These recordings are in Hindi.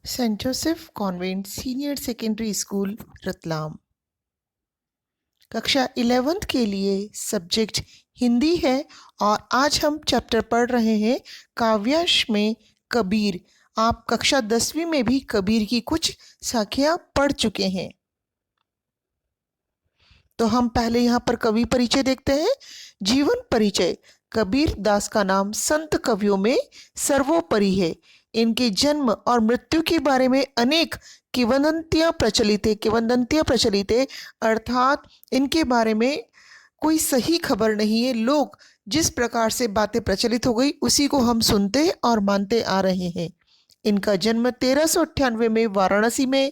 Saint Joseph Convent Senior Secondary School Ratlam. कक्षा 11th के लिए सब्जेक्ट हिंदी है और आज हम चैप्टर पढ़ रहे हैं काव्यांश में कबीर। आप कक्षा 10वीं में भी कबीर की कुछ साखियां पढ़ चुके हैं। तो हम पहले यहाँ पर कवि परिचय देखते हैं। जीवन परिचय। कबीर दास का नाम संत कवियों में सर्वोपरि है। इनके जन्म और मृत्यु के बारे में अनेक किंवदंतियां प्रचलित है, अर्थात इनके बारे में कोई सही खबर नहीं है। लोग जिस प्रकार से बातें प्रचलित हो गई उसी को हम सुनते और मानते आ रहे हैं। इनका जन्म 1398 में वाराणसी में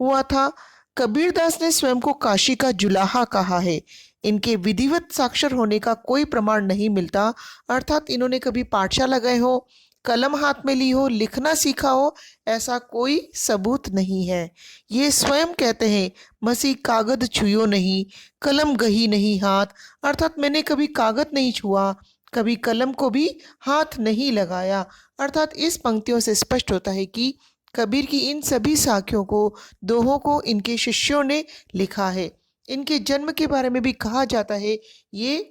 हुआ था। कबीरदास ने स्वयं को काशी का जुलाहा कहा है। इनके विधिवत साक्षर होने का कोई प्रमाण नहीं मिलता, अर्थात इन्होंने कभी पाठशाला गए हो, कलम हाथ में ली हो, लिखना सीखा हो, ऐसा कोई सबूत नहीं है। ये स्वयं कहते हैं, मसी कागद छुयो नहीं, कलम गही नहीं हाथ, अर्थात मैंने कभी कागज नहीं छुआ, कभी कलम को भी हाथ नहीं लगाया। अर्थात इस पंक्तियों से स्पष्ट होता है कि कबीर की इन सभी साखियों को, दोहों को इनके शिष्यों ने लिखा है। इनके जन्म के बारे में भी कहा जाता है, ये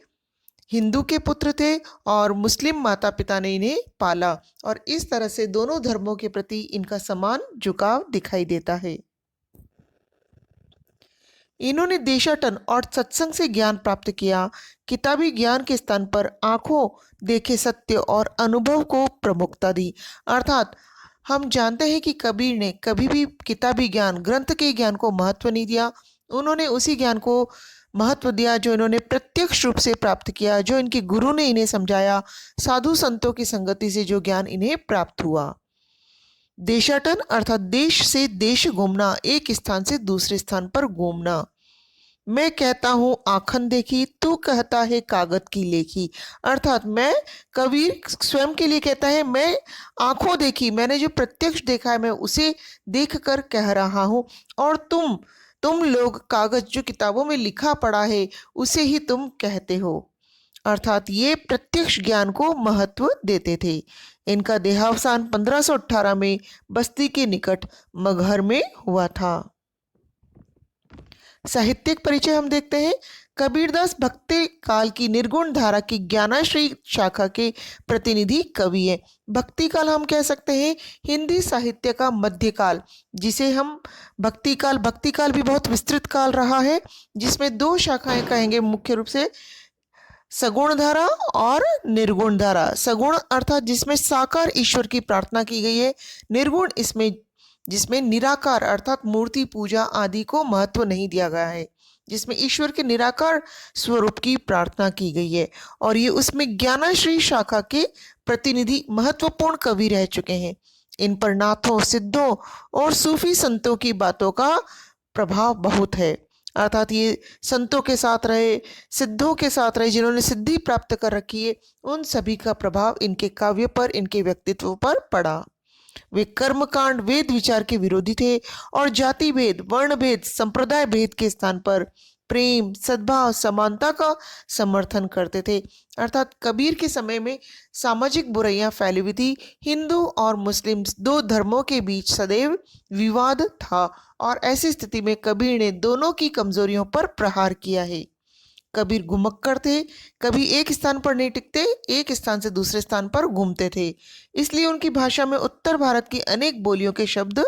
हिंदू के पुत्र थे और मुस्लिम माता पिता ने इन्हें पाला, और इस तरह से दोनों धर्मों के प्रति इनका समान झुकाव दिखाई देता है। इन्होंने देशाटन और सत्संग से ज्ञान प्राप्त किया। किताबी ज्ञान के स्थान पर आंखों देखे सत्य और अनुभव को प्रमुखता दी। अर्थात हम जानते हैं कि कबीर ने कभी भी किताबी ज्ञान, ग्रंथ के ज्ञान को महत्व नहीं दिया। उन्होंने उसी ज्ञान को महत्व दिया जो इन्होंने प्रत्यक्ष रूप से प्राप्त किया, जो इनके गुरु ने इन्हें समझाया, साधु संतों की संगति से जो ज्ञान इन्हें प्राप्त हुआ। देशाटन अर्थात देश से देश घूमना, एक स्थान से दूसरे स्थान पर घूमना। मैं कहता हूँ आखन देखी, तू कहता है कागज की लेखी। अर्थात मैं, कबीर स्वयं के लिए कहता है, मैं आंखों देखी, मैंने जो प्रत्यक्ष देखा है मैं उसे देखकर कह रहा हूँ, और तुम लोग कागज जो किताबों में लिखा पड़ा है उसे ही तुम कहते हो। अर्थात ये प्रत्यक्ष ज्ञान को महत्व देते थे। इनका देहावसान 1518 में बस्ती के निकट मगहर में हुआ था। साहित्यिक परिचय हम देखते हैं। कबीरदास भक्ति काल की निर्गुण धारा की ज्ञानाश्री शाखा के प्रतिनिधि कवि हैं। भक्ति काल हम कह सकते हैं हिंदी साहित्य का मध्यकाल, जिसे हम भक्ति काल भी बहुत विस्तृत काल रहा है, जिसमें दो शाखाएं कहेंगे मुख्य रूप से, सगुण धारा और निर्गुण धारा। सगुण अर्थात जिसमें साकार ईश्वर की प्रार्थना की गई है, निर्गुण इसमें जिसमें निराकार अर्थात मूर्ति पूजा आदि को महत्व नहीं दिया गया है, जिसमें ईश्वर के निराकार स्वरूप की प्रार्थना की गई है, और ये उसमें ज्ञानाश्री शाखा के प्रतिनिधि महत्वपूर्ण कवि रह चुके हैं। इन पर नाथों, सिद्धों और सूफी संतों की बातों का प्रभाव बहुत है। अर्थात ये संतों के साथ रहे, सिद्धों के साथ रहे, जिन्होंने सिद्धि प्राप्त कर रखी है, उन सभी का प्रभाव इनके काव्य पर, इनके व्यक्तित्व पर पड़ा। वे कर्मकांड, वेद विचार के विरोधी थे और जाति भेद, वर्ण भेद, संप्रदाय भेद के स्थान पर प्रेम, सद्भाव, समानता का समर्थन करते थे। अर्थात कबीर के समय में सामाजिक बुराइयां फैली हुई थी। हिंदू और मुस्लिम दो धर्मों के बीच सदैव विवाद था, और ऐसी स्थिति में कबीर ने दोनों की कमजोरियों पर प्रहार किया है। कबीर घुमक्कड़ थे, कभी एक स्थान पर नहीं टिकते, एक स्थान से दूसरे स्थान पर घूमते थे। इसलिए उनकी भाषा में उत्तर भारत की अनेक बोलियों के शब्द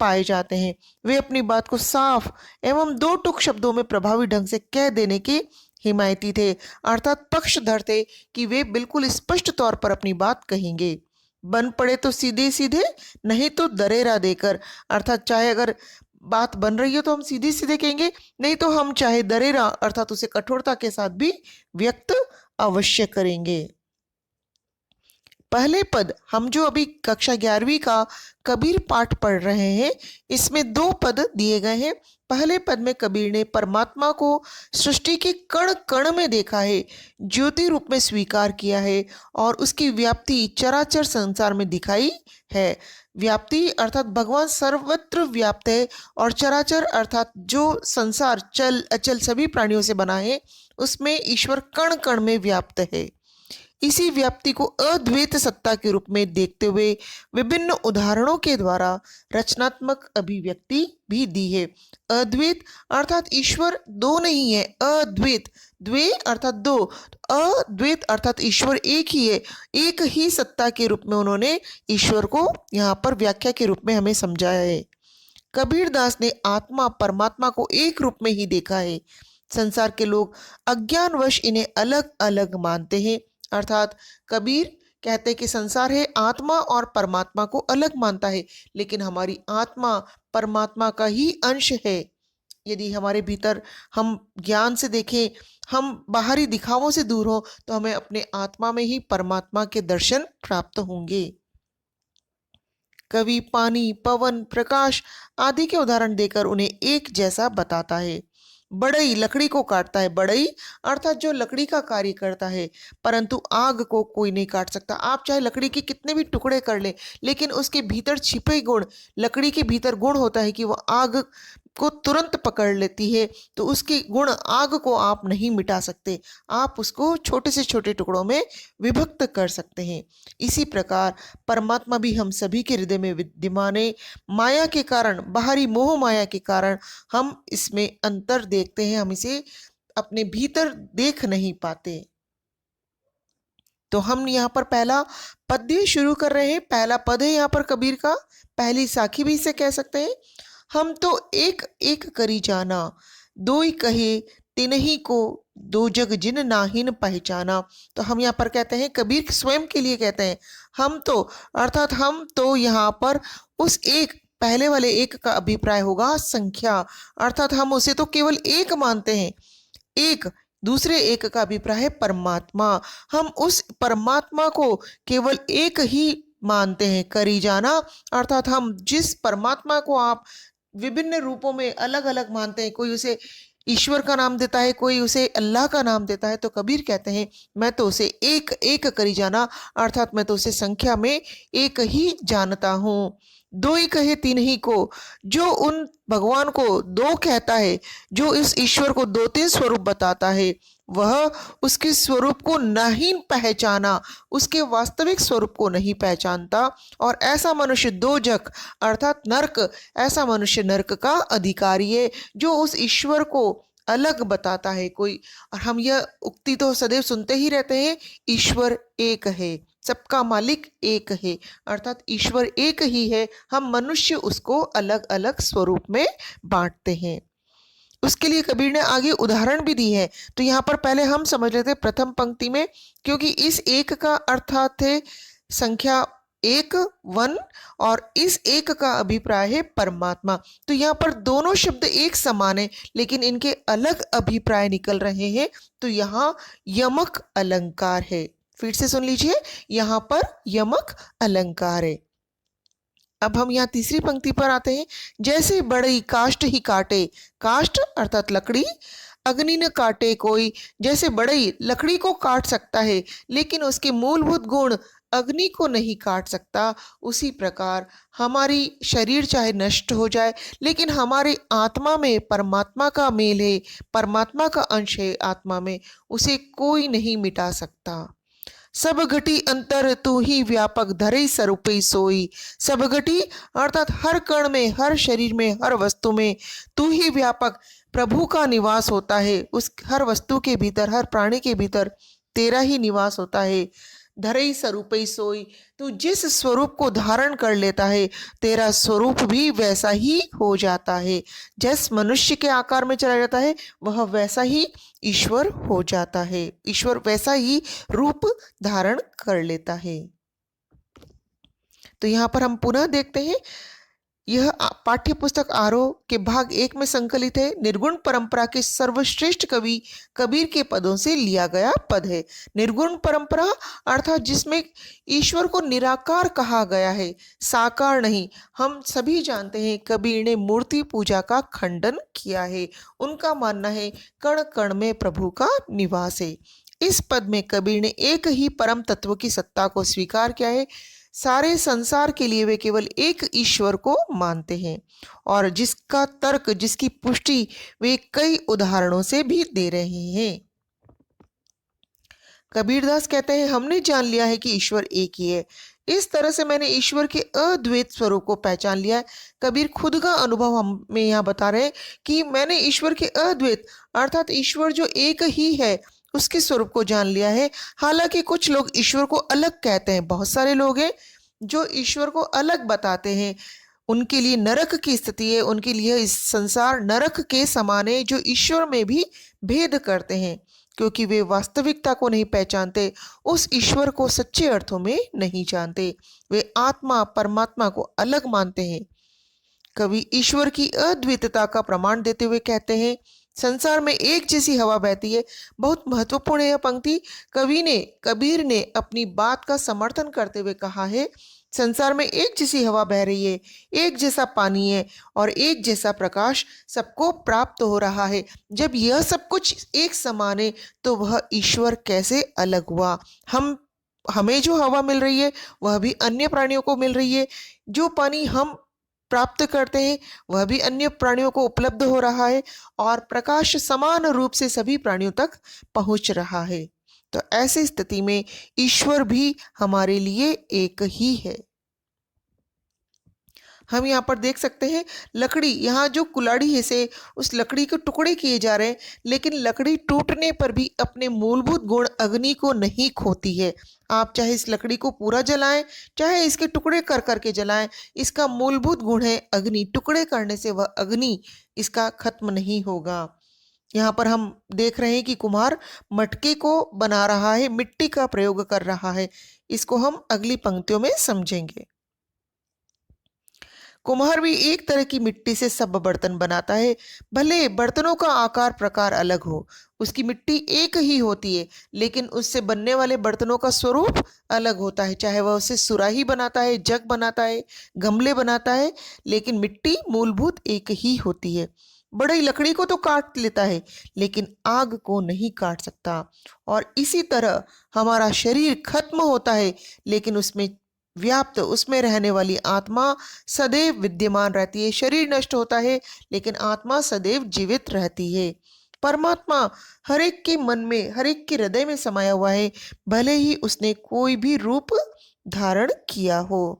पाए जाते हैं। वे अपनी बात को साफ एवं दो टूक शब्दों में प्रभावी ढंग से कह देने के हिमायती थे, अर्थात पक्षधर थे कि वे बिल्कुल स्पष्ट तौर पर अपनी बात कहेंगे। बन पड़े तो सीधे सीधे, नहीं तो दरेरा देकर। अर्थात चाहे अगर बात बन रही हो तो हम सीधे सीधे कहेंगे, नहीं तो हम चाहे दरेरा अर्थात उसे कठोरता के साथ भी व्यक्त अवश्य करेंगे। पहले पद, हम जो अभी कक्षा 11वीं का कबीर पाठ पढ़ रहे हैं, इसमें दो पद दिए गए हैं। पहले पद में कबीर ने परमात्मा को सृष्टि के कण कण में देखा है, ज्योति रूप में स्वीकार किया है, और उसकी व्याप्ति चराचर संसार में दिखाई है। व्याप्ति अर्थात भगवान सर्वत्र व्याप्त है, और चराचर अर्थात जो संसार चल अचल सभी प्राणियों से बना है, उसमें ईश्वर कण कण में व्याप्त है। इसी व्याप्ति को अद्वैत सत्ता के रूप में देखते हुए विभिन्न उदाहरणों के द्वारा रचनात्मक अभिव्यक्ति भी दी है। अद्वैत अर्थात ईश्वर दो नहीं है, अद्वैत, द्वे अर्थात दो, अद्वैत अर्थात ईश्वर एक ही है। एक ही सत्ता के रूप में उन्होंने ईश्वर को यहाँ पर व्याख्या के रूप में हमें समझाया है। कबीरदास ने आत्मा परमात्मा को एक रूप में ही देखा है। संसार के लोग अज्ञानवश इन्हें अलग अलग मानते हैं। अर्थात कबीर कहते हैं कि संसार है आत्मा और परमात्मा को अलग मानता है, लेकिन हमारी आत्मा परमात्मा का ही अंश है। यदि हमारे भीतर हम ज्ञान से देखें, हम बाहरी दिखावों से दूर हो, तो हमें अपने आत्मा में ही परमात्मा के दर्शन प्राप्त होंगे। कवि पानी, पवन, प्रकाश आदि के उदाहरण देकर उन्हें एक जैसा बताता है। बढ़ई लकड़ी को काटता है, बढ़ई अर्थात जो लकड़ी का कार्य करता है, परंतु आग को कोई नहीं काट सकता। आप चाहे लकड़ी के कितने भी टुकड़े कर लें, लेकिन उसके भीतर छिपे गुण, लकड़ी के भीतर गुण होता है कि वह आग को तुरंत पकड़ लेती है, तो उसके गुण आग को आप नहीं मिटा सकते। आप उसको छोटे से छोटे टुकड़ों में विभक्त कर सकते हैं। इसी प्रकार परमात्मा भी हम सभी के हृदय में विद्यमान है। माया के कारण, बाहरी मोह माया के कारण हम इसमें अंतर देखते हैं, हम इसे अपने भीतर देख नहीं पाते। तो हम यहाँ पर पहला पद्य शुरू कर रहे हैं। पहला पद है यहाँ पर कबीर का, पहली साखी भी इसे कह सकते हैं। हम तो एक एक करी जाना, दोई कहे तिन्ही को, दो जग जिन नाहिन पहचाना। तो हम यहाँ पर कहते हैं, कबीर स्वयं के लिए कहते हैं हम तो, अर्थात हम तो यहाँ पर उस एक, पहले वाले एक का अभिप्राय होगा संख्या, अर्थात हम उसे तो केवल एक मानते हैं। एक, दूसरे एक का अभिप्राय है परमात्मा। हम उस परमात्मा को केवल एक ही मानते हैं। करी जाना अर्थात हम जिस परमात्मा को आप विभिन्न रूपों में अलग अलग मानते हैं, कोई उसे ईश्वर का नाम देता है, कोई उसे अल्लाह का नाम देता है, तो कबीर कहते हैं मैं तो उसे एक एक करी जाना, अर्थात मैं तो उसे संख्या में एक ही जानता हूँ। दो ही कहे तीन ही को, जो उन भगवान को दो कहता है, जो इस ईश्वर को दो तीन स्वरूप बताता है, वह उसके स्वरूप को नहीं पहचाना, उसके वास्तविक स्वरूप को नहीं पहचानता। और ऐसा मनुष्य दो जग अर्थात नरक, ऐसा मनुष्य नरक का अधिकारी है, जो उस ईश्वर को अलग बताता है कोई। और हम यह उक्ति तो सदैव सुनते ही रहते हैं, ईश्वर एक है, सबका मालिक एक है, अर्थात ईश्वर एक ही है, हम मनुष्य उसको अलग अलग स्वरूप में बांटते हैं। उसके लिए कबीर ने आगे उदाहरण भी दी है। तो यहाँ पर पहले हम समझ लेते प्रथम पंक्ति में, क्योंकि इस एक का अर्थात है संख्या एक, वन, और इस एक का अभिप्राय है परमात्मा। तो यहाँ पर दोनों शब्द एक समान है, लेकिन इनके अलग अभिप्राय निकल रहे हैं। तो यहाँ यमक अलंकार है। फिर से सुन लीजिए, यहाँ पर यमक अलंकार है। अब हम यहाँ तीसरी पंक्ति पर आते हैं। जैसे बढ़ई काष्ठ ही काटे, काष्ठ अर्थात लकड़ी, अग्नि न काटे कोई। जैसे बढ़ई लकड़ी को काट सकता है, लेकिन उसके मूलभूत गुण अग्नि को नहीं काट सकता, उसी प्रकार हमारी शरीर चाहे नष्ट हो जाए, लेकिन हमारी आत्मा में परमात्मा का मेल है, परमात्मा का अंश है आत्मा में, उसे कोई नहीं मिटा सकता। सब घटी अंतर तू ही व्यापक धरे स्वरूपे सोई। सब घटी अर्थात हर कण में, हर शरीर में, हर वस्तु में तू ही व्यापक प्रभु का निवास होता है। उस हर वस्तु के भीतर, हर प्राणी के भीतर तेरा ही निवास होता है। धरे स्वरूपे सोई, तू जिस स्वरूप को धारण कर लेता है, तेरा स्वरूप भी वैसा ही हो जाता है। जिस मनुष्य के आकार में चला जाता है, वह वैसा ही ईश्वर हो जाता है, ईश्वर वैसा ही रूप धारण कर लेता है। तो यहाँ पर हम पुनः देखते हैं, यह पाठ्य पुस्तक आरोह के भाग 1 में संकलित है। निर्गुण परंपरा के सर्वश्रेष्ठ कवि कबीर के पदों से लिया गया पद है। निर्गुण परंपरा अर्थात जिसमें ईश्वर को निराकार कहा गया है, साकार नहीं। हम सभी जानते हैं कबीर ने मूर्ति पूजा का खंडन किया है। उनका मानना है कण कण में प्रभु का निवास है। इस पद में कबीर ने एक ही परम तत्व की सत्ता को स्वीकार किया है। सारे संसार के लिए वे केवल एक ईश्वर को मानते हैं, और जिसका तर्क, जिसकी पुष्टि वे कई उदाहरणों से भी दे रहे हैं। कबीरदास कहते हैं हमने जान लिया है कि ईश्वर एक ही है। इस तरह से मैंने ईश्वर के अद्वैत स्वरूप को पहचान लिया है। कबीर खुद का अनुभव हमें यहाँ बता रहे हैं कि मैंने ईश्वर के अद्वैत अर्थात ईश्वर जो एक ही है उसके स्वरूप को जान लिया है। हालांकि कुछ लोग ईश्वर को अलग कहते हैं, बहुत सारे लोग हैं जो ईश्वर को अलग बताते हैं। उनके लिए नरक की स्थिति है, उनके लिए इस संसार नरक के समान है, जो ईश्वर में भी भेद करते हैं क्योंकि वे वास्तविकता को नहीं पहचानते, उस ईश्वर को सच्चे अर्थों में नहीं जानते। वे आत्मा परमात्मा को अलग मानते हैं। कवि ईश्वर की अद्वितीयता का प्रमाण देते हुए कहते हैं संसार में एक जैसी हवा बहती है। बहुत महत्वपूर्ण है यह पंक्ति। कबीर ने अपनी बात का समर्थन करते हुए कहा है संसार में एक जैसी हवा बह रही है, एक जैसा पानी है और एक जैसा प्रकाश सबको प्राप्त हो रहा है। जब यह सब कुछ एक समान है तो वह ईश्वर कैसे अलग हुआ। हमें जो हवा मिल रही है वह भी अन्य प्राणियों को मिल रही है। जो पानी हम प्राप्त करते हैं वह भी अन्य प्राणियों को उपलब्ध हो रहा है और प्रकाश समान रूप से सभी प्राणियों तक पहुंच रहा है। तो ऐसी स्थिति में ईश्वर भी हमारे लिए एक ही है। हम यहाँ पर देख सकते हैं लकड़ी, यहाँ जो कुल्हाड़ी है से उस लकड़ी के टुकड़े किए जा रहे हैं, लेकिन लकड़ी टूटने पर भी अपने मूलभूत गुण अग्नि को नहीं खोती है। आप चाहे इस लकड़ी को पूरा जलाएं, चाहे इसके टुकड़े कर करके जलाएं, इसका मूलभूत गुण है अग्नि। टुकड़े करने से वह अग्नि इसका खत्म नहीं होगा। यहाँ पर हम देख रहे हैं कि कुम्हार मटके को बना रहा है, मिट्टी का प्रयोग कर रहा है। इसको हम अगली पंक्तियों में समझेंगे। कुम्हार भी एक तरह की मिट्टी से सब बर्तन बनाता है, भले बर्तनों का आकार प्रकार अलग हो, उसकी मिट्टी एक ही होती है, लेकिन उससे बनने वाले बर्तनों का स्वरूप अलग होता है। चाहे वह उससे सुराही बनाता है, जग बनाता है, गमले बनाता है, लेकिन मिट्टी मूलभूत एक ही होती है। बड़ी लकड़ी को तो काट लेता है लेकिन आग को नहीं काट सकता। और इसी तरह हमारा शरीर खत्म होता है लेकिन उसमें व्याप्त, उसमें रहने वाली आत्मा सदैव विद्यमान रहती है। शरीर नष्ट होता है लेकिन आत्मा सदैव जीवित रहती है। परमात्मा हर एक के मन में, हर एक के हृदय में समाया हुआ है, भले ही उसने कोई भी रूप धारण किया हो,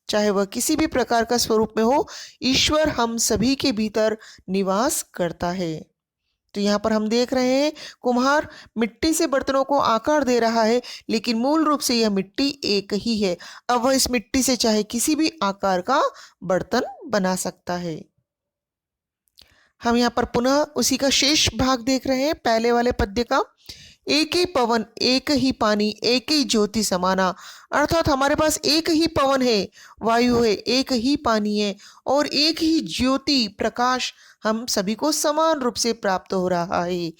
चाहे वह किसी भी प्रकार का स्वरूप में हो। ईश्वर हम सभी के भीतर निवास करता है। तो यहाँ पर हम देख रहे हैं कुम्हार मिट्टी से बर्तनों को आकार दे रहा है, लेकिन मूल रूप से यह मिट्टी एक ही है। अब वह इस मिट्टी से चाहे किसी भी आकार का बर्तन बना सकता है। हम यहाँ पर पुनः उसी का शेष भाग देख रहे हैं पहले वाले पद्य का। एक ही पवन एक ही पानी एक ही ज्योति समाना, अर्थात हमारे पास एक ही पवन है, वायु है, एक ही पानी है और एक ही ज्योति प्रकाश हम सभी को समान रूप से प्राप्त हो रहा है।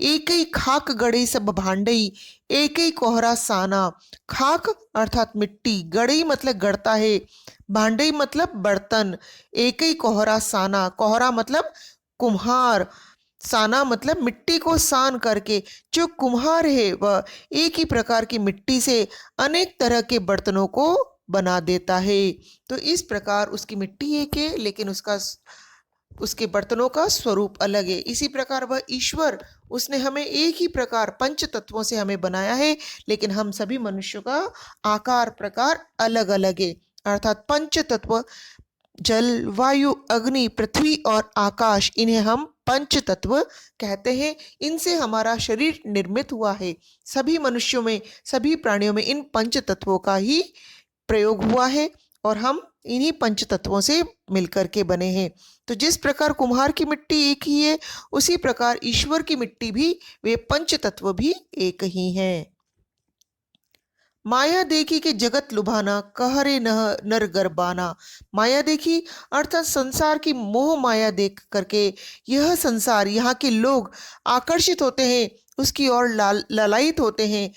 एक ही खाक गड़े सब भांडई एक ही कोहरा साना। खाक अर्थात मिट्टी, गड़ई मतलब गड़ता है, भांडई मतलब बर्तन, एक ही कोहरा साना, कोहरा मतलब कुम्हार, साना मतलब मिट्टी को सान करके। जो कुम्हार है वह एक ही प्रकार की मिट्टी से अनेक तरह के बर्तनों को बना देता है। तो इस प्रकार उसकी मिट्टी एक है लेकिन उसके बर्तनों का स्वरूप अलग है। इसी प्रकार वह ईश्वर, उसने हमें एक ही प्रकार पंच तत्वों से हमें बनाया है, लेकिन हम सभी मनुष्यों का आकार प्रकार अलग अलग है। अर्थात पंच तत्व जल, वायु, अग्नि, पृथ्वी और आकाश, इन्हें हम पंच तत्व कहते हैं। इनसे हमारा शरीर निर्मित हुआ है। सभी मनुष्यों में, सभी प्राणियों में इन पंच तत्वों का ही प्रयोग हुआ है और हम इन्हीं पंच तत्वों से मिलकर के बने हैं। तो जिस प्रकार कुम्हार की मिट्टी एक ही है, उसी प्रकार ईश्वर की मिट्टी भी, वे पंच तत्व भी एक ही हैं। माया देखी के जगत लुभाना, कहरे नर गरबाना। माया देखी अर्थात संसार की मोह माया देख करके यह संसार, यहाँ के लोग आकर्षित होते हैं, उसकी ओर ललायित होते हैं।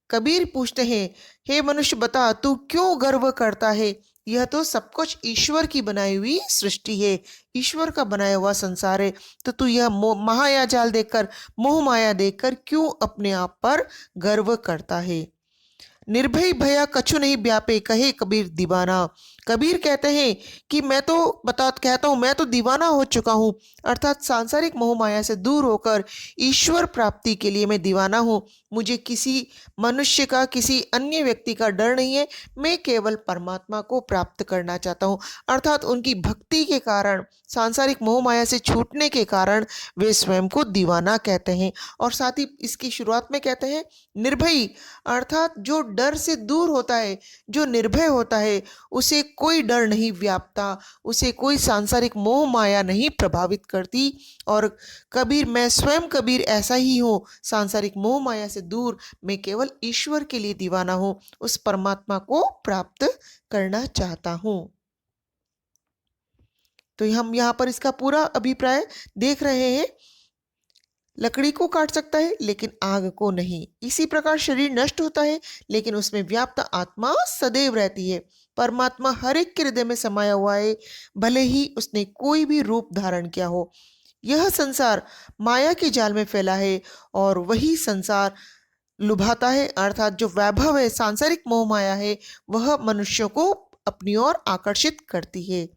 कबीर पूछते हैं, हे मनुष्य बता तू क्यों गर्व करता है। यह तो सब कुछ ईश्वर की बनाई हुई सृष्टि है, ईश्वर का बनाया हुआ संसार है, तो तू यह महाया जाल देखकर, मोह माया देखकर क्यों अपने आप पर गर्व करता है। निर्भय भया कछु नहीं व्यापे, कहे कबीर दीवाना। कबीर कहते हैं कि कहता हूँ मैं तो दीवाना हो चुका हूँ, अर्थात सांसारिक मोह माया से दूर होकर ईश्वर प्राप्ति के लिए मैं दीवाना हूँ। मुझे किसी मनुष्य का, किसी अन्य व्यक्ति का डर नहीं है, मैं केवल परमात्मा को प्राप्त करना चाहता हूँ। अर्थात उनकी भक्ति के कारण, सांसारिक मोह माया से छूटने के कारण वे स्वयं को दीवाना कहते हैं। और साथ ही इसकी शुरुआत में कहते हैं निर्भयी, अर्थात जो डर से दूर होता है, जो निर्भय होता है, उसे कोई डर नहीं व्यापता, उसे कोई सांसारिक मोह माया नहीं प्रभावित करती। और मैं स्वयं कबीर ऐसा ही हूँ, सांसारिक मोह माया से दूर, मैं केवल ईश्वर के लिए दीवाना हूँ, उस परमात्मा को प्राप्त करना चाहता हूँ। तो हम यहाँ पर इसका पूरा अभिप्राय देख रहे हैं। लकड़ी को काट सकता है लेकिन आग को नहीं। इसी प्रकार शरीर नष्ट होता है लेकिन उसमें व्याप्त आत्मा सदैव रहती है। परमात्मा हर एक के हृदय में समाया हुआ है, भले ही उसने कोई भी रूप धारण किया हो। यह संसार माया के जाल में फैला है और वही संसार लुभाता है, अर्थात जो वैभव है, सांसारिक मोह माया है, वह मनुष्यों को अपनी ओर आकर्षित करती है।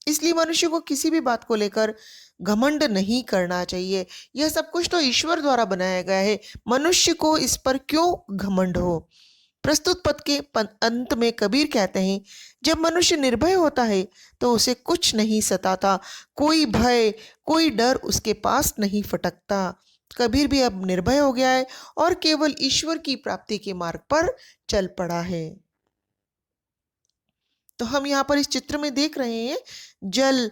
इसलिए मनुष्य को किसी भी बात को लेकर घमंड नहीं करना चाहिए। यह सब कुछ तो ईश्वर द्वारा बनाया गया है, मनुष्य को इस पर क्यों घमंड हो। प्रस्तुत पद के अंत में कबीर कहते हैं, जब मनुष्य निर्भय होता है तो उसे कुछ नहीं सताता, कोई भय, कोई डर उसके पास नहीं फटकता। कबीर भी अब निर्भय हो गया है और केवल ईश्वर की प्राप्ति के मार्ग पर चल पड़ा है। तो हम यहाँ पर इस चित्र में देख रहे हैं, जल,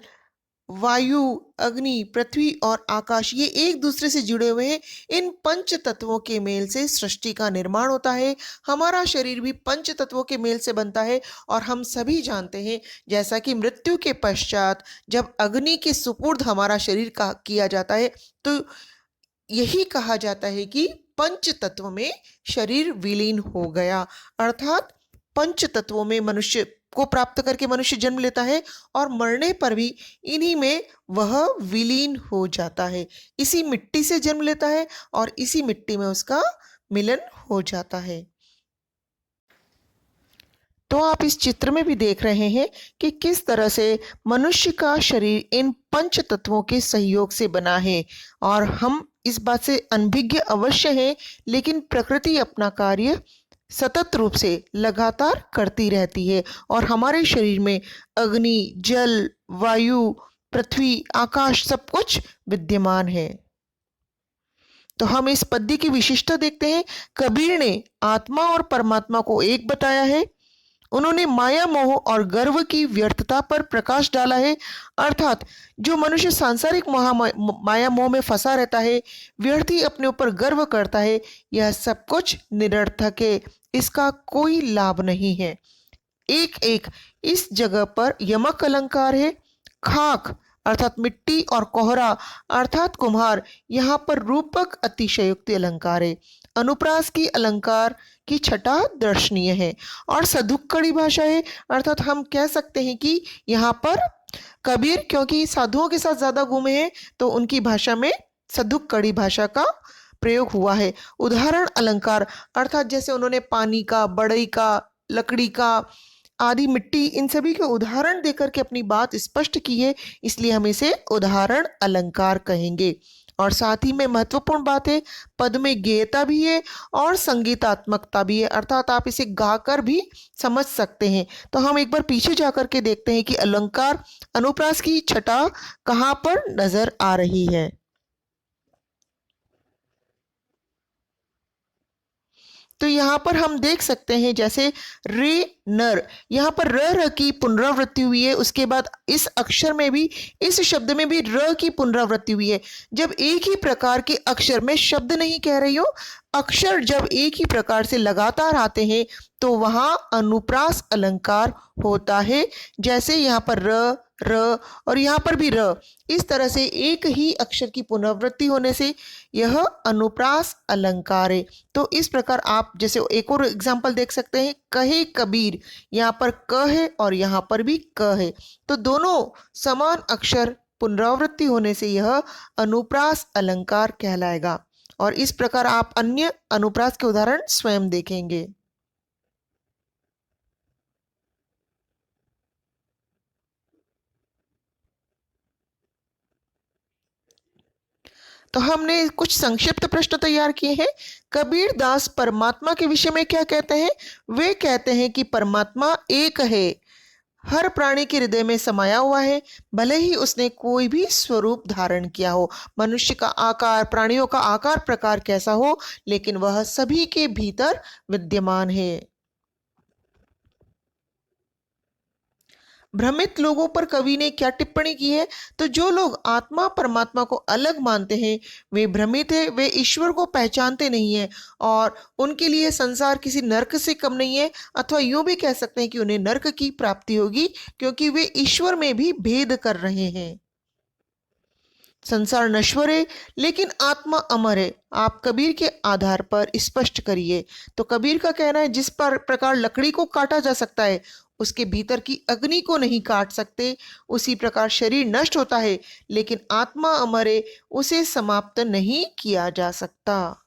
वायु, अग्नि, पृथ्वी और आकाश, ये एक दूसरे से जुड़े हुए हैं। इन पंच तत्वों के मेल से सृष्टि का निर्माण होता है। हमारा शरीर भी पंच तत्वों के मेल से बनता है और हम सभी जानते हैं, जैसा कि मृत्यु के पश्चात जब अग्नि के सुपुर्द हमारा शरीर का किया जाता है, तो यही कहा जाता है कि पंच तत्व में शरीर विलीन हो गया। अर्थात पंच तत्वों में मनुष्य को प्राप्त करके मनुष्य जन्म लेता है और मरने पर भी इन्हीं में वह विलीन हो जाता है। इसी मिट्टी से जन्म लेता है और इसी मिट्टी में उसका मिलन हो जाता है। तो आप इस चित्र में भी देख रहे हैं कि किस तरह से मनुष्य का शरीर इन पंच तत्वों के सहयोग से बना है। और हम इस बात से अनभिज्ञ अवश्य हैं, लेकिन प्रकृति अपना कार्य सतत रूप से लगातार करती रहती है और हमारे शरीर में अग्नि, जल, वायु, पृथ्वी, आकाश सब कुछ विद्यमान है। तो हम इस पद्य की विशिष्टता देखते हैं। कबीर ने आत्मा और परमात्मा को एक बताया है। उन्होंने माया मोह और गर्व की व्यर्थता पर प्रकाश डाला है, अर्थात जो मनुष्य सांसारिक माया मोह में फंसा रहता है, व्यर्थ ही अपने ऊपर गर्व करता है, यह सब कुछ निरर्थक है, इसका कोई लाभ नहीं है। एक एक इस जगह पर यमक अलंकार है। खाक अर्थात मिट्टी और कोहरा अर्थात कुम्हार, यहाँ पर रूपक अतिशयोक्ति अलंकार है। अनुप्रास की अलंकार की छटा दर्शनीय है और सदुक्कड़ी भाषा है, अर्थात हम कह सकते हैं कि यहाँ पर कबीर क्योंकि साधुओं के साथ ज्यादा घूमे हैं तो उनकी भाषा में सदुक्कड़ी भाषा का प्रयोग हुआ है। उदाहरण अलंकार अर्थात जैसे उन्होंने पानी का, बढ़ई का, लकड़ी का आदि, मिट्टी, इन सभी के उदाहरण देकर के अपनी बात स्पष्ट की है, इसलिए हम इसे उदाहरण अलंकार कहेंगे। और साथ ही में महत्वपूर्ण बात है, पद में गेयता भी है और संगीतात्मकता भी है, अर्थात आप इसे गाकर भी समझ सकते हैं। तो हम एक बार पीछे जाकर के देखते हैं कि अलंकार अनुप्रास की छटा कहाँ पर नजर आ रही है। तो यहाँ पर हम देख सकते हैं जैसे रे नर, यहाँ पर र की पुनरावृत्ति हुई है, उसके बाद इस अक्षर में भी, इस शब्द में भी र की पुनरावृत्ति हुई है। जब एक ही प्रकार के अक्षर, में शब्द नहीं कह रही हूँ, अक्षर जब एक ही प्रकार से लगातार आते हैं तो वहां अनुप्रास अलंकार होता है। जैसे यहाँ पर र और यहाँ पर भी र, इस तरह से एक ही अक्षर की पुनरावृत्ति होने से यह अनुप्रास अलंकार है। तो इस प्रकार आप जैसे एक और एग्जाम्पल देख सकते हैं, कहे कबीर, यहाँ पर क है और यहाँ पर भी क है, तो दोनों समान अक्षर पुनरावृत्ति होने से यह अनुप्रास अलंकार कहलाएगा। और इस प्रकार आप अन्य अनुप्रास के उदाहरण स्वयं देखेंगे। तो हमने कुछ संक्षिप्त प्रश्न तैयार किए हैं। कबीर दास परमात्मा के विषय में क्या कहते हैं? वे कहते हैं कि परमात्मा एक है, हर प्राणी के हृदय में समाया हुआ है, भले ही उसने कोई भी स्वरूप धारण किया हो, मनुष्य का आकार, प्राणियों का आकार प्रकार कैसा हो, लेकिन वह सभी के भीतर विद्यमान है। भ्रमित लोगों पर कवि ने क्या टिप्पणी की है? तो जो लोग आत्मा परमात्मा को अलग मानते हैं वे भ्रमित है, वे ईश्वर को पहचानते नहीं है और उनके लिए संसार किसी नरक से कम नहीं है, अथवा यूं भी कह सकते हैं कि उन्हें नरक की प्राप्ति होगी, क्योंकि वे ईश्वर में भी भेद कर रहे हैं। संसार नश्वर है लेकिन आत्मा अमर है, आप कबीर के आधार पर स्पष्ट करिए। तो कबीर का कहना है जिस प्रकार लकड़ी को काटा जा सकता है उसके भीतर की अग्नि को नहीं काट सकते, उसी प्रकार शरीर नष्ट होता है लेकिन आत्मा अमर है, उसे समाप्त नहीं किया जा सकता।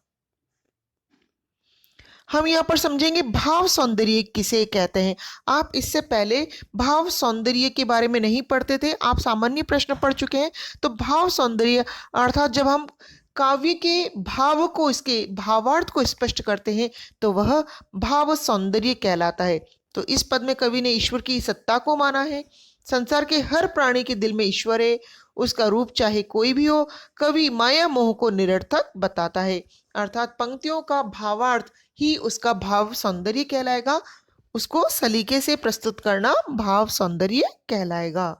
हम यहाँ पर समझेंगे भाव सौंदर्य किसे कहते हैं। आप इससे पहले भाव सौंदर्य के बारे में नहीं पढ़ते थे, आप सामान्य प्रश्न पढ़ चुके हैं। तो भाव सौंदर्य अर्थात जब हम काव्य के भाव को, इसके भावार्थ को स्पष्ट करते हैं तो वह भाव सौंदर्य कहलाता है। तो इस पद में कवि ने ईश्वर की सत्ता को माना है। संसार के हर प्राणी के दिल में ईश्वर है, उसका रूप चाहे कोई भी हो। कवि माया मोह को निरर्थक बताता है, अर्थात पंक्तियों का भावार्थ ही उसका भाव सौंदर्य कहलाएगा, उसको सलीके से प्रस्तुत करना भाव सौंदर्य कहलाएगा।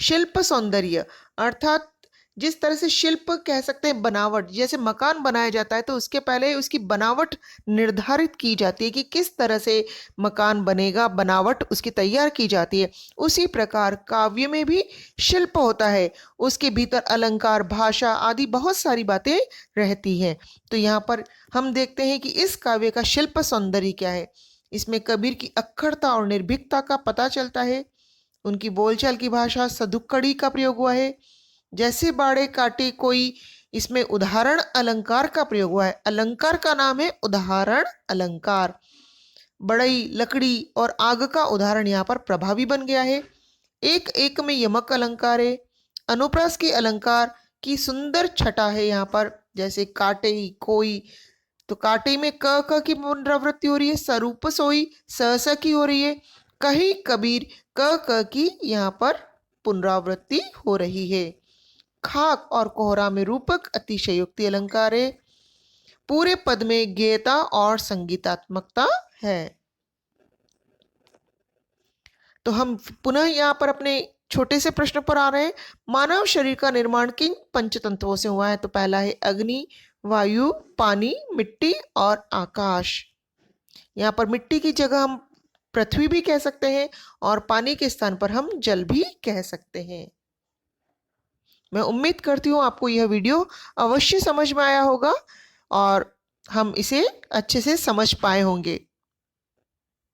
शिल्प सौंदर्य अर्थात जिस तरह से शिल्प कह सकते हैं बनावट, जैसे मकान बनाया जाता है तो उसके पहले उसकी बनावट निर्धारित की जाती है कि किस तरह से मकान बनेगा, बनावट उसकी तैयार की जाती है। उसी प्रकार काव्य में भी शिल्प होता है, उसके भीतर अलंकार, भाषा आदि बहुत सारी बातें रहती हैं। तो यहाँ पर हम देखते हैं कि इस काव्य का शिल्प सौंदर्य क्या है। इसमें कबीर की अक्खड़ता और निर्भीकता का पता चलता है। उनकी बोलचाल की भाषा सदुक्कड़ी का प्रयोग हुआ है, जैसे बाड़े काटे कोई, इसमें उदाहरण अलंकार का प्रयोग हुआ है। अलंकार का नाम है उदाहरण अलंकार। बड़ई, लकड़ी और आग का उदाहरण यहाँ पर प्रभावी बन गया है। एक एक में यमक अलंकार है। अनुप्रास के अलंकार की सुंदर छटा है यहाँ पर, जैसे काटे कोई, तो काटे में क की पुनरावृत्ति हो रही है, सरूप सोई स की हो रही है, कहीं कबीर क की यहाँ पर पुनरावृत्ति हो रही है। खाक और कोहरा में रूपक अतिशयोक्ति अलंकार है। पूरे पद में गेयता और संगीतात्मकता है। तो हम पुनः यहाँ पर अपने छोटे से प्रश्न पर आ रहे हैं। मानव शरीर का निर्माण किन पंचतत्वों से हुआ है? तो पहला है अग्नि, वायु, पानी, मिट्टी और आकाश। यहाँ पर मिट्टी की जगह हम पृथ्वी भी कह सकते हैं और पानी के स्थान पर हम जल भी कह सकते हैं। मैं उम्मीद करती हूँ आपको यह वीडियो अवश्य समझ में आया होगा और हम इसे अच्छे से समझ पाए होंगे।